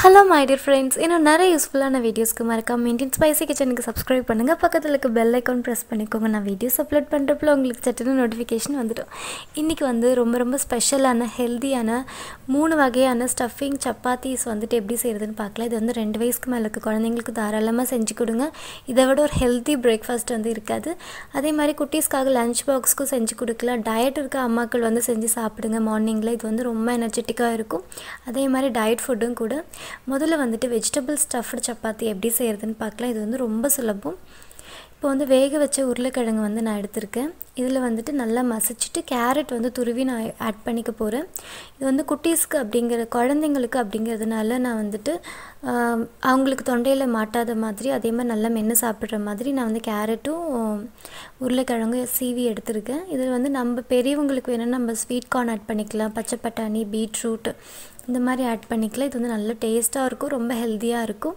Hello my dear friends, இன்னும் நிறைய யூஸ்ஃபுல்லான வீடியோஸ்க்கு மறக்காம இந்தியன் ஸ்பைசி கிச்சனுக்கு சப்ஸ்கிரைப் பண்ணுங்க. பக்கத்துல இருக்க பெல் ஐகான் பிரஸ் பண்ணிக்கோங்க. நான் வீடியோஸ் அப்லோட் பண்றப்போ உங்களுக்கு சட்டுன்னு நோட்டிஃபிகேஷன் வந்துடும். இன்னைக்கு ரொம்ப ஸ்பெஷலான ஹெல்தியான 3 வகையான ஸ்டஃபிங் சப்பாத்தீஸ் எப்படி செய்யறதுன்னு பார்க்கலாம். இது 2 வயசுக்கு மேல இருக்க குழந்தைகளுக்கு தாராளமா செஞ்சு கொடுங்க. இதை விட ஒரு ஹெல்தி பிரேக்ஃபாஸ்ட் இருக்காது. அதே மாதிரி குட்டீஸ்க்காக லஞ்ச் பாக்ஸ்க்கு செஞ்சு கொடுக்கலாம். டயட் இருக்க அம்மாக்கள் செஞ்சு சாப்பிடுங்க மார்னிங்ல. இது ரொம்ப எனர்ஜெட்டிக்கா இருக்கும். அதே மாதிரி டயட் ஃபுட்டும் கூட. முதல்ல vegetable stuffed chapathy எப்படி செய்யறதுன்னு பார்க்கலாம். இது ரொம்ப சுலபம். இப்போ வேக வச்ச உருளைக்கிழங்கு நான் எடுத்துர்க்கேன். இதில் நல்லா மசிச்சிட்டு கேரட் துருவி நான் ஆட் பண்ணிக்க போறேன். இது குட்டீஸ்க்கு அப்படிங்கற குழந்தைகளுக்கு அப்படிங்கிறதுனால நான் அவங்களுக்கு தொண்டையில மாட்டாத மாதிரி அதே மாதிரி நல்லா மென்னு சாப்பிடுற மாதிரி நான் கேரட்டும் உருளைக்கிழங்கு சீவி எடுத்துர்க்கேன். இது நம்ம பெரியவங்களுக்கு வேணும்னா நம்ம ஸ்வீட் கார்ன் ஆட் பண்ணிக்கலாம். பச்சை பட்டாணி, பீட்ரூட் இந்த மாதிரி ஆட் பண்ணிக்கலாம். இது நல்ல டேஸ்டா இருக்கும், ரொம்ப ஹெல்தியா இருக்கும்.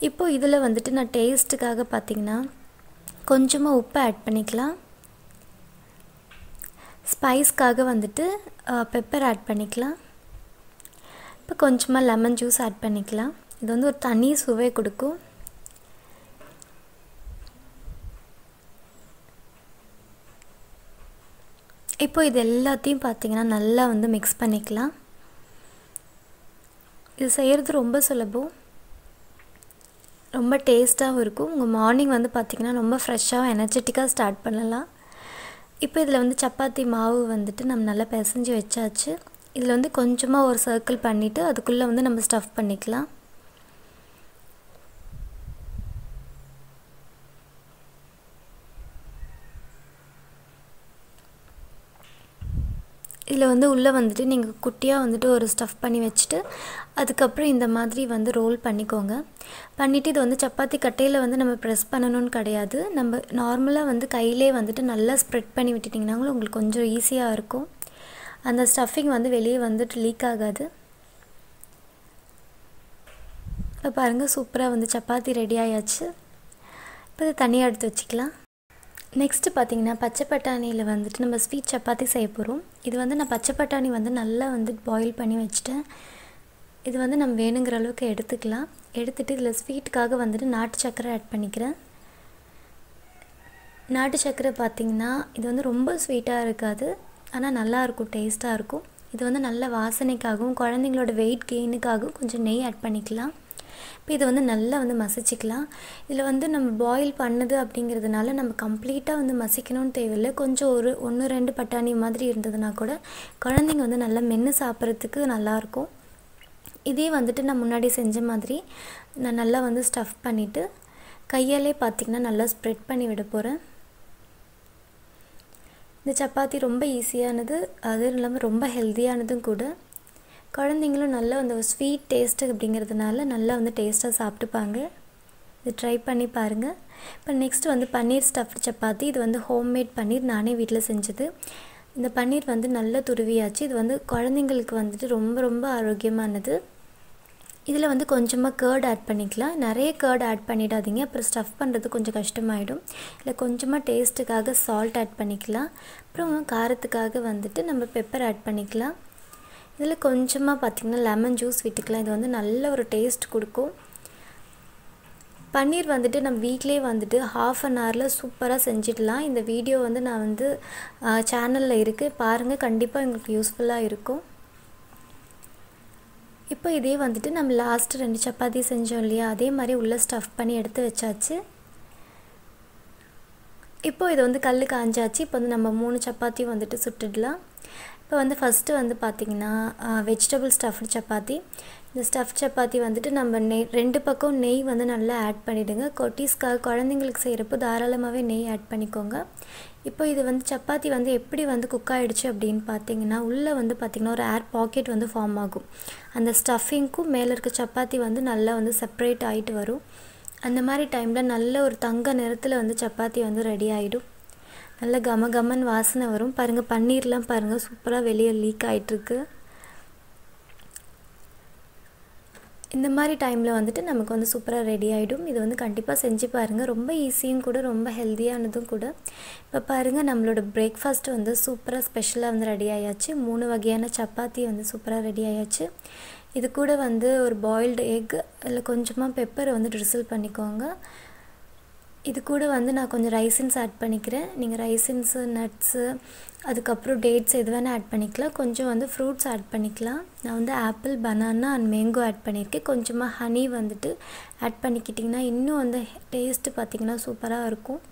இப்போ இதில் நான் டேஸ்ட்டுக்காக பாத்தீங்கன்னா கொஞ்சமா உப்பு ஆட் பண்ணிக்கலாம். ஸ்பைஸ்க்காக பெப்பர் ஆட் பண்ணிக்கலாம். இப்போ கொஞ்சமா லெமன் ஜூஸ் ஆட் பண்ணிக்கலாம். இது ஒரு தனி சுவை கொடுக்கும். இப்போ இது எல்லாத்தையும் பாத்தீங்கன்னா நல்லா mix பண்ணிக்கலாம். இது செய்யிறது ரொம்ப சுலபம். ரொம்ப டேஸ்டாவும் இருக்கும். உங்க மார்னிங் பாத்தீங்கன்னா ரொம்ப ஃப்ரெஷ்ஷா எனர்ஜெட்டிக்கா ஸ்டார்ட் பண்ணலாம். இப்போ இதுல சப்பாத்தி மாவு நம்ம நல்லா பிசைஞ்சு வெச்சாச்சு. இதுல கொஞ்சமா ஒரு சர்க்கிள் பண்ணிட்டு அதுக்குள்ள நம்ம ஸ்டஃப் பண்ணிக்கலாம். இதில் உள்ள நீங்க குட்டியா ஒரு ஸ்டஃப் பண்ணி வச்சிட்டு அதுக்கு அப்புறம் இந்த மாதிரி ரோல் பண்ணிக்கோங்க. பண்ணிட்டு இது சப்பாத்தி கட்டையில நம்ம பிரஸ் பண்ணனும்னு கிடையாது. நம்ம நார்மலா கையிலே நல்லா ஸ்ப்ரெட் பண்ணி விட்டுட்டீங்கன்னா உங்களுக்கு கொஞ்சம் ஈஸியா இருக்கும். அந்த ஸ்டஃபிங் வெளியே லீக் ஆகாது. இப்ப பாருங்க சூப்பரா சப்பாத்தி ரெடி ஆயாச்சு. இப்போ இத தனியா எடுத்து வச்சுக்கலாம். நெக்ஸ்ட் பாத்தீங்கன்னா பச்சை பட்டாணியில நம்ம ஸ்வீட் சப்பாத்தி செய்ய போறோம். இது நான் பச்சை பட்டாணி நல்லா பாயில் பண்ணி வச்சிட்டேன். இது நம்ம வேணுங்கிற அளவுக்கு எடுத்துக்கலாம். எடுத்துட்டு இதுல ஸ்வீட்காக நாட்டு சக்கரை ஆட் பண்ணிக்கிறேன். நாட்டு சக்கரை பாத்தீங்கன்னா இது ரொம்ப ஸ்வீட்டா இருக்காது. ஆனா நல்லா இருக்கும், டேஸ்டா இருக்கும். இது நல்ல வாசனைக்காகவும் குழந்தைகளோட வெயிட் கெயினுக்காகவும் கொஞ்சம் நெய் ஆட் பண்ணிக்கலாம். இப்போ இது நல்லா மசிச்சிக்கலாம். இதுல நம்ம பாயில் பண்ணது அப்படிங்கிறதுனால நம்ம கம்ப்ளீட்டா மசிக்கணும்னு தேவையில்லை. கொஞ்சம் ஒரு 1-2 பட்டாணி மாதிரி இருந்ததுனா கூட குழந்தைங்க நல்லா மென்னு சாப்பிறதுக்கு நல்லா இருக்கும். இதே நான் முன்னாடி செஞ்ச மாதிரி நான் நல்லா ஸ்டஃப் பண்ணிட்டு கையாலே பாத்தீங்கன்னா நல்லா ஸ்ப்ரெட் பண்ணி விட போறேன். இந்த சப்பாத்தி ரொம்ப ஈஸியானது, அது இல்லாம ரொம்ப ஹெல்தியானதும் கூட. குழந்தைகளும் நல்லா ஸ்வீட் டேஸ்ட் அப்படிங்கிறதுனால நல்லா டேஸ்டா சாப்பிட்டுப்பாங்க. இது ட்ரை பண்ணி பாருங்க. இப்போ நெக்ஸ்ட் பன்னீர் ஸ்டஃப்ட் சப்பாத்தி. இது ஹோம்மேட் பன்னீர் நானே வீட்ல செஞ்சது. இந்த பன்னீர் நல்லா துருவியாச்சு. இது குழந்தைகளுக்கு ரொம்ப ஆரோக்கியமானது. இதுல கொஞ்சமா கர்ட் ஆட் பண்ணிக்கலாம். நிறைய கர்ட் ஆட் பண்ணிடாதீங்க, அப்புறம் ஸ்டஃப் பண்றது கொஞ்சம் கஷ்டமாயிடும். இல்ல கொஞ்சமா டேஸ்ட்டுக்காக சால்ட் ஆட் பண்ணிக்கலாம். அப்புறம் காரத்துக்காக நம்ம பெப்பர் ஆட் பண்ணிக்கலாம். இதுல கொஞ்சமா பாத்தீங்கன்னா லெமன் ஜூஸ் விட்டுக்கலாம். இது நல்ல ஒரு டேஸ்ட் கொடுக்கும். பன்னீர் நம்ம வீட்லயே half an hourல சூப்பரா செஞ்சிடலாம். இந்த வீடியோ நான் சேனல்ல இருக்கு, பாருங்க. கண்டிப்பா உங்களுக்கு யூஸ்ஃபுல்லா இருக்கும். இப்போ இதே நம்ம லாஸ்ட் 2 சப்பாத்தி செஞ்சோம் இல்லையா, அதே மாதிரி உள்ள ஸ்டஃப் பண்ணி எடுத்து வச்சாச்சு. இப்போ இது கல்லு காஞ்சாச்சு. இப்போ நம்ம 3 சப்பாத்தி சுட்டுடலாம். இப்போ ஃபர்ஸ்ட் பாத்தீங்கன்னா vegetable stuffed chapathy. இந்த stuffed chapathy நம்ம ரெண்டு பக்கம் நெய் நல்லா ஆட் பண்ணிடுங்க. குட்டீஸ்க்காக குழந்தைகளுக்கு செய்யறப்போ தாராளமாவே நெய் ஆட் பண்ணிக்கோங்க. இப்போ இது சப்பாத்தி எப்படி குக் ஆயிடுச்சு அப்படினு பாத்தீங்கன்னா உள்ள பாத்தீங்கன்னா ஒரு ஏர் பாக்கெட் ஃபார்ம் ஆகும். அந்த ஸ்டஃபிங்க்கும் மேல இருக்க சப்பாத்தி நல்லா செப்பரேட் ஆயிட்டு வரும். அந்த மாதிரி டைம்ல நல்ல ஒரு தங்க நிறத்துல சப்பாத்தி ரெடி ஆயிடும். நல்ல கமகமன் வாசனை வரும். பாருங்க பன்னீர்லாம் பாருங்க சூப்பரா வெளிய லீக் ஆயிட்டு இருக்கு. இந்த மாதிரி டைம்ல நமக்கு சூப்பரா ரெடி ஆயிடும். இது கண்டிப்பா செஞ்சு பாருங்க. ரொம்ப ஈஸியும் கூட, ரொம்ப ஹெல்தியானதும் கூட. இப்ப பாருங்க நம்மளோட பிரேக்ஃபாஸ்ட் சூப்பரா ஸ்பெஷலா ரெடி ஆயாச்சு. 3 வகையான சப்பாத்தி சூப்பரா ரெடி ஆயாச்சு. இது கூட வந்து ஒரு பாயில்டு எக் அதில் கொஞ்சமாக பெப்பரை வந்து ட்ரிசில் பண்ணிக்கோங்க. இது கூட வந்து நான் கொஞ்சம் ரைசின்ஸ் ஆட் பண்ணிக்கிறேன். நீங்கள் ரைசின்ஸு, நட்ஸு, அதுக்கப்புறம் டேட்ஸ் எது வேணால் ஆட் பண்ணிக்கலாம். கொஞ்சம் வந்து ஃப்ரூட்ஸ் ஆட் பண்ணிக்கலாம். நான் வந்து apple, banana and mango add பண்ணியிருக்கேன். கொஞ்சமாக ஹனி வந்துட்டு ஆட் பண்ணிக்கிட்டிங்கன்னா இன்னும் வந்து டேஸ்ட்டு பார்த்திங்கன்னா சூப்பராக இருக்கும்.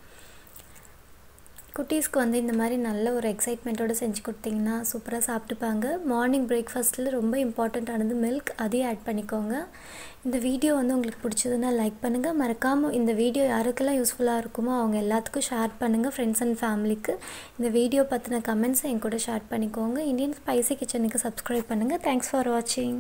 குட்டீஸ்க்கு வந்து இந்த மாதிரி நல்ல ஒரு எக்ஸைட்மெண்ட்டோடு செஞ்சு கொடுத்திங்கன்னா சூப்பராக சாப்பிட்டுப்பாங்க. மார்னிங் பிரேக்ஃபாஸ்ட்டில் ரொம்ப இம்பார்ட்டண்ட்டானது மில்க், அதையும் ஆட் பண்ணிக்கோங்க. இந்த வீடியோ வந்து உங்களுக்கு பிடிச்சதுன்னா லைக் பண்ணுங்கள். மறக்காமல் இந்த வீடியோ யாருக்கெல்லாம் யூஸ்ஃபுல்லாக இருக்குமோ அவங்க எல்லாத்துக்கும் ஷேர் பண்ணுங்கள், ஃப்ரெண்ட்ஸ் அண்ட் ஃபேமிலிக்கு. இந்த வீடியோ பற்றின கமெண்ட்ஸை என் கூட ஷேர் பண்ணிக்கோங்க. இந்தியன் ஸ்பைசி கிச்சனுக்கு சப்ஸ்கிரைப் பண்ணுங்கள். தேங்க்ஸ் ஃபார் வாட்சிங்.